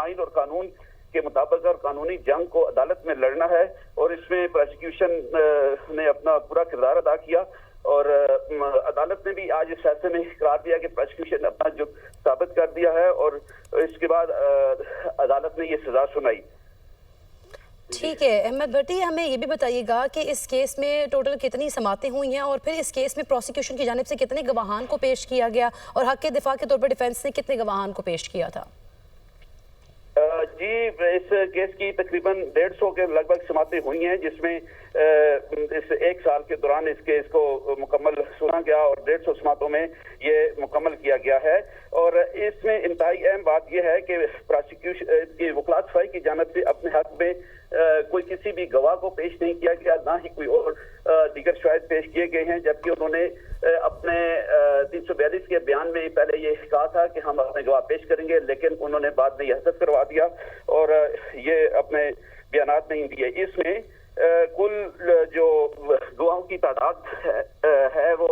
آئین اور قانون کے مطابق اور قانونی جنگ کو عدالت میں لڑنا ہے، اور اس میں پروسیکیوشن نے اپنا پورا کردار ادا کیا، اور عدالت نے بھی آج اس فیصلے میں قرار دیا کہ پروسیکیوشن اپنا جو ثابت کر دیا ہے، اور اس کے بعد عدالت نے یہ سزا سنائی۔ ٹھیک ہے احمد بھٹی، ہمیں یہ بھی بتائیے گا کہ اس کیس میں ٹوٹل کتنی سماعتیں ہوئی ہیں، اور پھر اس کیس میں پروسیکیوشن کی جانب سے کتنے گواہان کو پیش کیا گیا، اور حق کے دفاع کے طور پر ڈیفنس نے کتنے گواہان کو پیش کیا تھا؟ جی، اس کیس کی تقریباً 150 کے لگ بھگ سماعتیں ہوئی ہیں، جس میں اس ایک سال کے دوران اس کیس کو مکمل سنا گیا، اور 150 سماعتوں میں یہ مکمل کیا گیا ہے۔ اور اس میں انتہائی اہم بات یہ ہے کہ پروسیکیوشن کی وکلاء دفاعی کی جانب سے اپنے حق میں کوئی کسی بھی گواہ کو پیش نہیں کیا گیا، نہ ہی کوئی اور دیگر شواہد پیش کیے گئے ہیں، جبکہ انہوں نے اپنے 342 کے بیان میں پہلے یہ کہا تھا کہ ہم اپنے گواہ پیش کریں گے، لیکن انہوں نے بعد میں یہ حذف کروا دیا اور یہ اپنے بیانات نہیں دیے۔ اس میں کل جو گواہوں کی تعداد ہے وہ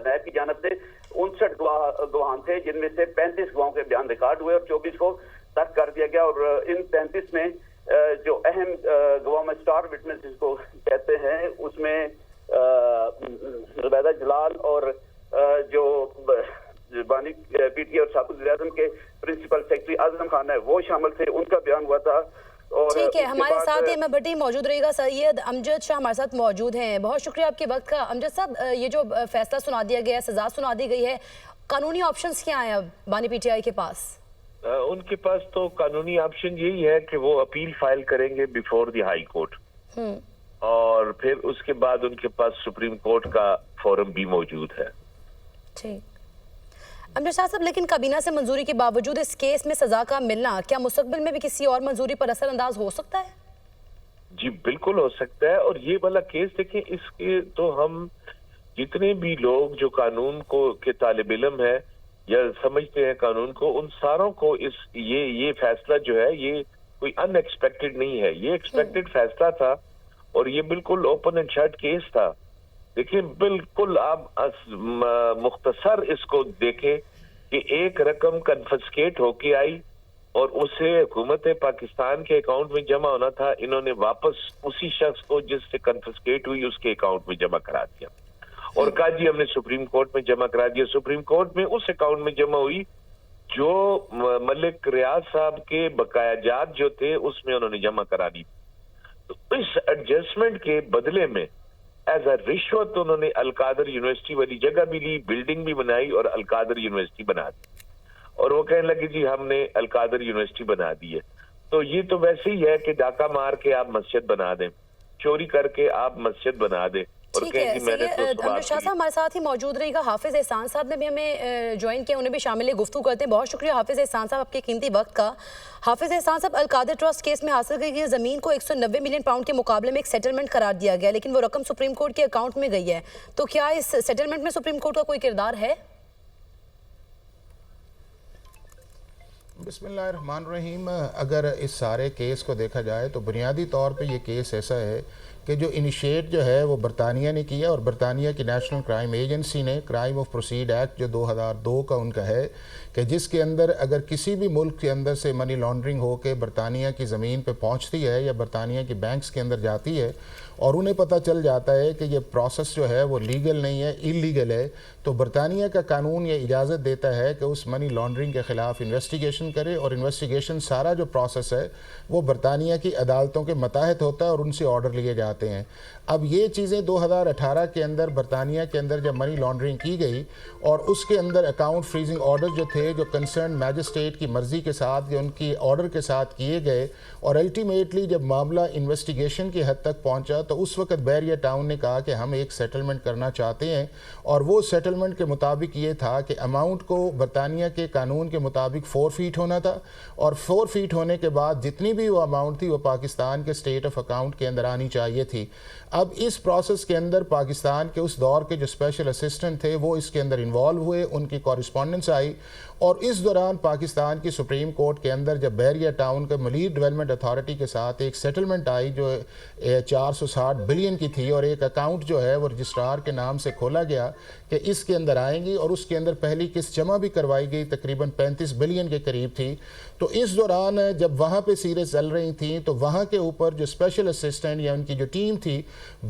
نیب کی جانب سے 59 گواہان تھے، جن میں سے 35 گواہوں کے بیان ریکارڈ ہوئے اور 24 کو ترک کر دیا گیا، اور ان 35 میں جو اہم گواہ میں سٹار وٹنس جس کو کہتے ہیں، اس میں زبیدہ جلال اور جو بانی پی ٹی اور سابق وزیر اعظم کے پرنسپل سیکرٹری اعظم خان ہے وہ شامل تھے، ان کا بیان ہوا تھا۔ ٹھیک ہے، ہمارے ساتھ احمد بھٹی موجود رہے گا، سید امجد شاہ ہمارے ساتھ موجود ہیں۔ بہت شکریہ آپ کے وقت کا۔ امجد صاحب، یہ جو فیصلہ سنا دیا گیا ہے، سزا سنا دی گئی ہے، قانونی آپشنز کیا ہیں اب بانی پی ٹی آئی کے پاس؟ ان کے پاس تو قانونی آپشن یہی ہے کہ وہ اپیل فائل کریں گے بیفور دی ہائی کورٹ، اور پھر اس کے بعد ان کے پاس سپریم کورٹ کا فورم بھی موجود ہے۔ ٹھیک، امجد شاہ صاحب، لیکن کابینہ سے منظوری کے باوجود اس کیس میں سزا کا ملنا کیا مستقبل میں بھی کسی اور منظوری پر اثر انداز ہو سکتا ہے؟ جی بالکل ہو سکتا ہے، اور یہ والا کیس دیکھیں، اس کے تو ہم جتنے بھی لوگ جو قانون کو کے طالب علم ہے یا سمجھتے ہیں قانون کو، ان ساروں کو یہ فیصلہ جو ہے یہ کوئی ان ایکسپیکٹڈ نہیں ہے، یہ ایکسپیکٹڈ فیصلہ تھا، اور یہ بالکل اوپن اینڈ شٹ کیس تھا۔ دیکھیں، بالکل آپ مختصر اس کو دیکھیں کہ ایک رقم کنفسکیٹ ہو کے آئی اور اسے حکومت پاکستان کے اکاؤنٹ میں جمع ہونا تھا، انہوں نے واپس اسی شخص کو جس سے کنفسکیٹ ہوئی اس کے اکاؤنٹ میں جمع کرا دیا، اور کہا جی ہم نے سپریم کورٹ میں جمع کرا دیا۔ سپریم کورٹ میں اس اکاؤنٹ میں جمع ہوئی جو ملک ریاض صاحب کے بقایا جات جو تھے اس میں انہوں نے جمع کرا دی۔ تو اس ایڈجسٹمنٹ کے بدلے میں ایز اے رشوت انہوں نے القادر یونیورسٹی والی جگہ بھی لی، بلڈنگ بھی بنائی اور القادر یونیورسٹی بنا دی، اور وہ کہنے لگے جی ہم نے القادر یونیورسٹی بنا دی ہے۔ تو یہ تو ویسے ہی ہے کہ ڈاکہ مار کے آپ مسجد بنا دیں، چوری کر کے آپ مسجد بنا دیں۔ ٹھیک ہے، امجد شاہ صاحب ہمارے ساتھ ہی موجود رہے گا۔ حافظ احسان صاحب نے بھی ہمیں جوائن کیا، انہیں بھی شامل گفتگو کرتے ہیں۔ بہت شکریہ حافظ احسان صاحب آپ کے قیمتی وقت کا۔ حافظ احسان صاحب، القادر ٹرسٹ کیس میں حاصل کی گئی زمین کو 190 ملین پاؤنڈ کے مقابلے میں ایک سیٹلمنٹ قرار دیا گیا، لیکن وہ رقم سپریم کورٹ کے اکاؤنٹ میں گئی ہے، تو کیا اس سیٹلمنٹ میں سپریم کورٹ کا کوئی کردار ہے؟ بسم اللہ الرحمن الرحیم۔ اگر اس سارے کیس کو دیکھا جائے تو بنیادی طور پہ یہ کیس ایسا ہے کہ جو انیشیٹ جو ہے وہ برطانیہ نے کیا، اور برطانیہ کی نیشنل کرائم ایجنسی نے کرائم آف پروسیڈ ایکٹ جو 2002 کا ان کا ہے، کہ جس کے اندر اگر کسی بھی ملک کے اندر سے منی لانڈرنگ ہو کے برطانیہ کی زمین پہ پہنچتی ہے یا برطانیہ کی بینکس کے اندر جاتی ہے اور انہیں پتہ چل جاتا ہے کہ یہ پروسیس جو ہے وہ لیگل نہیں ہے، اللیگل ہے، تو برطانیہ کا قانون یہ اجازت دیتا ہے کہ اس منی لانڈرنگ کے خلاف انویسٹیگیشن کرے، اور انویسٹیگیشن سارا جو پروسیس ہے وہ برطانیہ کی عدالتوں کے متحد ہوتا ہے اور ان سے آرڈر لیے جاتے ہیں۔ اب یہ چیزیں 2018 کے اندر برطانیہ کے اندر جب منی لانڈرنگ کی گئی اور اس کے اندر اکاؤنٹ فریزنگ آرڈر جو تھے جو کنسرن میجسٹریٹ کی مرضی کے ساتھ یا ان کی آرڈر کے ساتھ کیے گئے، اور الٹیمیٹلی جب معاملہ انویسٹیگیشن کی حد تک پہنچا تو اس وقت بیریا ٹاؤن نے کہا کہ ہم ایک سیٹلمنٹ کرنا چاہتے ہیں، اور وہ سیٹلمنٹ کے مطابق یہ تھا کہ اماؤنٹ کو برطانیہ کے قانون کے مطابق 4 فیٹ ہونا تھا، اور 4 فیٹ ہونے کے بعد جتنی بھی وہ اماؤنٹ تھی وہ پاکستان کے اسٹیٹ آف اکاؤنٹ کے اندر آنی چاہیے تھی۔ اب اس پروسیس کے اندر پاکستان کے اس دور کے جو اسپیشل اسسٹنٹ تھے وہ اس کے اندر انوالو ہوئے، ان کی کورسپونڈنس آئی، اور اس دوران پاکستان کی سپریم کورٹ کے اندر جب بحریہ ٹاؤن کے ملیر ڈیولپمنٹ اتھارٹی کے ساتھ ایک سیٹلمنٹ آئی جو 460 بلین کی تھی اور ایک اکاؤنٹ جو ہے وہ رجسٹرار کے نام سے کھولا گیا کہ اس کے اندر آئیں گی اور اس کے اندر پہلی قسط جمع بھی کروائی گئی تقریباً 35 بلین کے قریب تھی. تو اس دوران جب وہاں پہ سیریں چل رہی تھیں تو وہاں کے اوپر جو اسپیشل اسسٹنٹ یا ان کی جو ٹیم تھی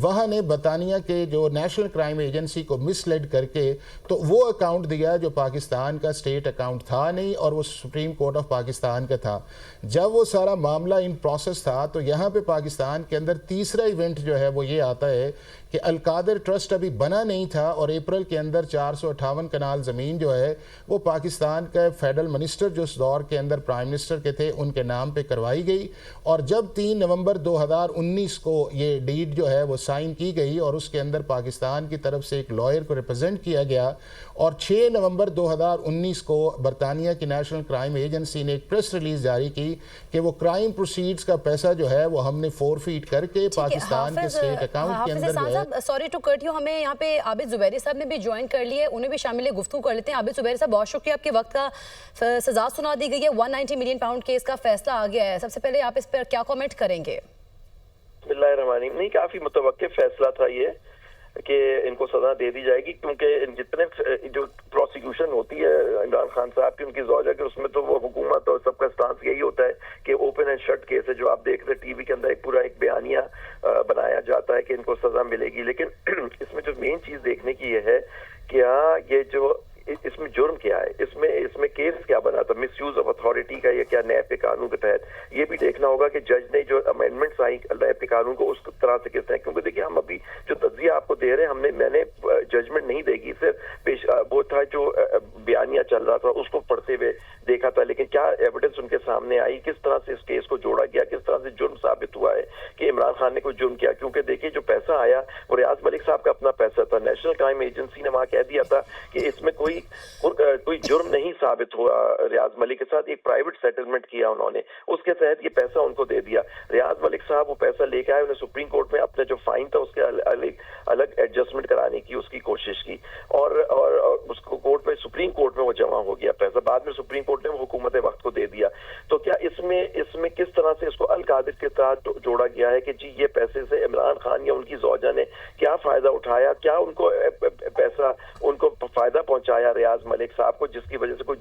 وہاں نے برطانیہ کے جو نیشنل کرائم ایجنسی کو مس لیڈ کر کے تو وہ اکاؤنٹ دیا جو پاکستان کا اسٹیٹ اکاؤنٹ تھا نہیں اور وہ سپریم کورٹ آف پاکستان کا تھا. جب وہ سارا معاملہ ان پروسیس تھا تو یہاں پہ پاکستان کے اندر تیسرا ایونٹ جو ہے وہ یہ آتا ہے کہ القادر ٹرسٹ ابھی بنا نہیں تھا اور اپریل کے اندر 458 کنال زمین جو ہے وہ پاکستان کا فیڈرل منسٹر جو اس دور کے اندر پرائم منسٹر کے تھے ان کے نام پہ کروائی گئی. اور جب 3 نومبر 2019 کو یہ ڈیڈ جو ہے وہ سائن کی گئی اور اس کے اندر پاکستان کی طرف سے ایک لائر کو ریپرزینٹ کیا گیا اور 6 نومبر 2019 کو برطانیہ کی نیشنل کرائم ایجنسی نے ایک پریس ریلیز جاری کی کہ وہ کرائم پروسیڈز کا پیسہ جو ہے وہ ہم نے فورفیٹ کر کے پاکستان کے اسٹیٹ اکاؤنٹ کے اندر جو ہے. سوری ٹو کٹ یو, ہمیں یہاں پہ عابد زبیری صاحب نے بھی جوائن کر لی ہے, انہیں بھی شامل گفتگو کر لیتے ہیں. عابد زبیری صاحب بہت شکریہ, آپ کے وقت کا. سزا سنا دی گئی ہے, 190 ملین پاؤنڈ کیس کا فیصلہ آ گیا ہے. سب سے پہلے آپ اس پر کیا کومنٹ کریں گے؟ بسم اللہ الرحمن الرحیم. نہیں, کافی متوقع فیصلہ تھا یہ کہ ان کو سزا دے دی جائے گی, کیونکہ جتنے جو پروسیکیوشن ہوتی ہے عمران خان صاحب کی, ان کی زوجہ کے, اس میں تو وہ حکومت اور سب کا سٹانس یہی ہوتا ہے کہ اوپن اینڈ شٹ کیس ہے. جو آپ دیکھ رہے ٹی وی کے اندر ایک پورا ایک بیانیہ بنایا جاتا ہے کہ ان کو سزا ملے گی, لیکن اس میں جو مین چیز دیکھنے کی یہ ہے کیا یہ جو اس میں جرم کیا ہے, اس میں کیس کیا بنا تھا, مس یوز آف اتھارٹی کا یا کیا نیب کے قانون کے تحت. یہ بھی دیکھنا ہوگا کہ جج نے جو امینڈمنٹس آئی نیب کے قانون کو اس طرح سے کس طرح, کیونکہ دیکھیے ہم ابھی جو تجزیہ آپ کو دے رہے ہیں میں نے ججمنٹ نہیں دے گی, صرف وہ تھا جو بیانیہ چل رہا تھا اس کو پڑھتے ہوئے دیکھا تھا, لیکن کیا ایویڈنس ان کے سامنے آئی, کس طرح سے اس کیس کو جوڑا گیا, کس طرح سے جرم ثابت ہوا ہے کہ عمران خان نے کوئی جرم کیا. کیونکہ دیکھیے جو پیسہ آیا وہ ریاض ملک صاحب کا اپنا پیسہ تھا. نیشنل کرائم ایجنسی نے وہاں کہہ دیا تھا کہ اس میں کوئی جرم نہیں ثابت ہوا ریاض ملک کے ساتھ, ایک پرائیویٹ سیٹلمنٹ کیا انہوں نے, اس کے تحت یہ پیسہ ان کو دے دیا. ریاض ملک صاحب وہ پیسہ لے کے آئے, انہیں سپریم کورٹ میں اپنا جو فائن تھا اس کے الگ ایڈجسٹمنٹ کرانے کی اس کی کوشش کی, اور اس کو کورٹ میں سپریم کورٹ میں وہ جمع ہو گیا پیسہ. بعد میں سپریم کورٹ نے وہ حکومت وقت کو دے دیا. تو کیا اس میں کس طرح سے اس کو القادر کے ساتھ جوڑا گیا ہے کہ جی یہ پیسے سے عمران خان یا ان کی زوجہ نے کیا فائدہ اٹھایا, کیا ان کو پیسہ ان کو فائدہ پہنچایا ریاض ملک صاحب کو, جس کی وجہ سے کوئی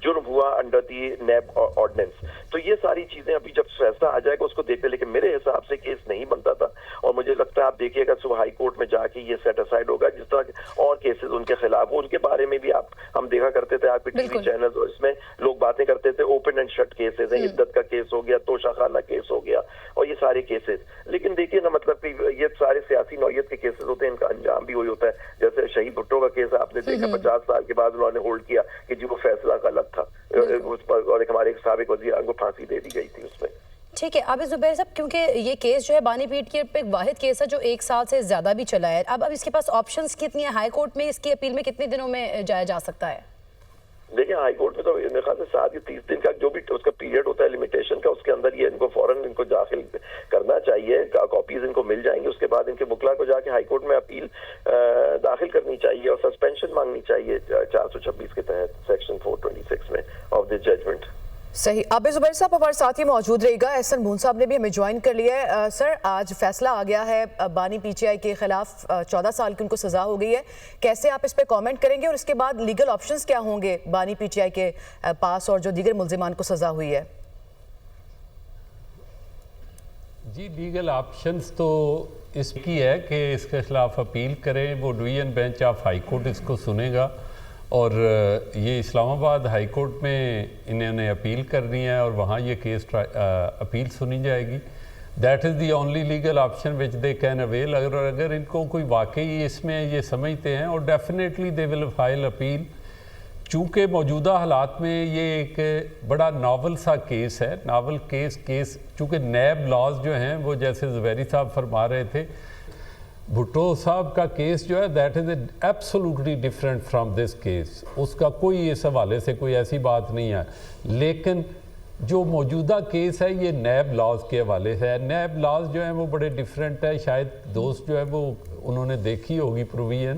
جرم ہوا انڈر دی نیب آرڈیننس. تو یہ ساری چیزیں ابھی جب فیصلہ آ جائے گا اس کو دیکھتے, لیکن میرے حساب سے کیس نہیں بنتا تھا, اور مجھے لگتا ہے آپ دیکھیے گا صبح ہائی کورٹ میں جا کے یہ سیٹ اسائڈ ہوگا, جس طرح اور کیسز ان کے خلاف ہو, ان کے بارے میں بھی ہم دیکھا کرتے تھے آپ کے ٹی وی چینلز, اور اس میں لوگ باتیں کرتے تھے اوپن اینڈ شٹ کیسز ہیں, عدت کا کیس ہو گیا, توشہ خانہ کیس ہو گیا, اور یہ سارے کیسز. لیکن دیکھیے نا, مطلب کہ یہ سارے سیاسی نوعیت کے کیسز ہوتے ہیں, ان کا انجام بھی وہی ہوتا ہے. جیسے شہید بھٹو کا کیس آپ نے دیکھا 50 سال کے بعد انہوں نے ہولڈ کیا کہ جی وہ فیصلہ غلط تھا, اور ایک ہمارے سابق وزیر کو پھانسی دے دی گئی تھی اس میں. ٹھیک ہے عابد زبیر صاحب, کیونکہ یہ کیس جو ہے بانی پیٹ کے ایک واحد کیس ہے جو 1 سال سے زیادہ بھی چلا ہے. اب اس کے پاس آپشنز کتنی ہیں, ہائی کورٹ میں اس کی اپیل میں کتنے دنوں میں جایا جا سکتا ہے؟ دیکھیں ہائی کورٹ میں تو میرے خیال سے 7 یا 30 دن کا جو بھی اس کا پیریڈ ہوتا ہے لمیٹیشن کا, اس کے اندر یہ ان کو فوراً ان کو داخل کرنا چاہیے, کاپیز ان کو مل جائیں گی. اس کے بعد ان کے وکلا کو جا کے ہائی کورٹ میں اپیل داخل کرنی چاہیے اور سسپینشن مانگنی چاہیے 426 کے تحت سیکشن 426 میں آف دس ججمنٹ. صحیح. عابد زبیر صاحب ہمارے ساتھ ہی موجود رہے گا. احسن بھون صاحب نے بھی ہمیں جوائن کر لیا ہے. سر, آج فیصلہ آ گیا ہے بانی پی ٹی آئی کے خلاف, 14 سال کی ان کو سزا ہو گئی ہے. کیسے آپ اس پہ کامنٹ کریں گے, اور اس کے بعد لیگل آپشنز کیا ہوں گے بانی پی ٹی آئی کے پاس اور جو دیگر ملزمان کو سزا ہوئی ہے؟ جی, لیگل آپشنز تو اس کی ہے کہ اس کے خلاف اپیل کریں, وہ division bench of high court اس کو سنے گا, اور یہ اسلام آباد ہائی کورٹ میں انہوں نے اپیل کرنی ہے اور وہاں یہ کیس اپیل سنی جائے گی. That is the only legal option which they can avail. اگر ان کو کوئی واقعی اس میں یہ سمجھتے ہیں, اور definitely they will file appeal, چونکہ موجودہ حالات میں یہ ایک بڑا ناول سا کیس ہے. ناول کیس چونکہ نیب لاز جو ہیں وہ جیسے زبیری صاحب فرما رہے تھے, بھٹو صاحب کا کیس جو ہے that is absolutely different from this case. اس کا کوئی اس حوالے سے کوئی ایسی بات نہیں ہے, لیکن جو موجودہ کیس ہے یہ نیب لاز کے حوالے سے ہے. نیب لاز جو ہیں وہ بڑے ڈفرینٹ ہے, شاید دوست جو ہے وہ انہوں نے دیکھی ہوگی پروویژن.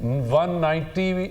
190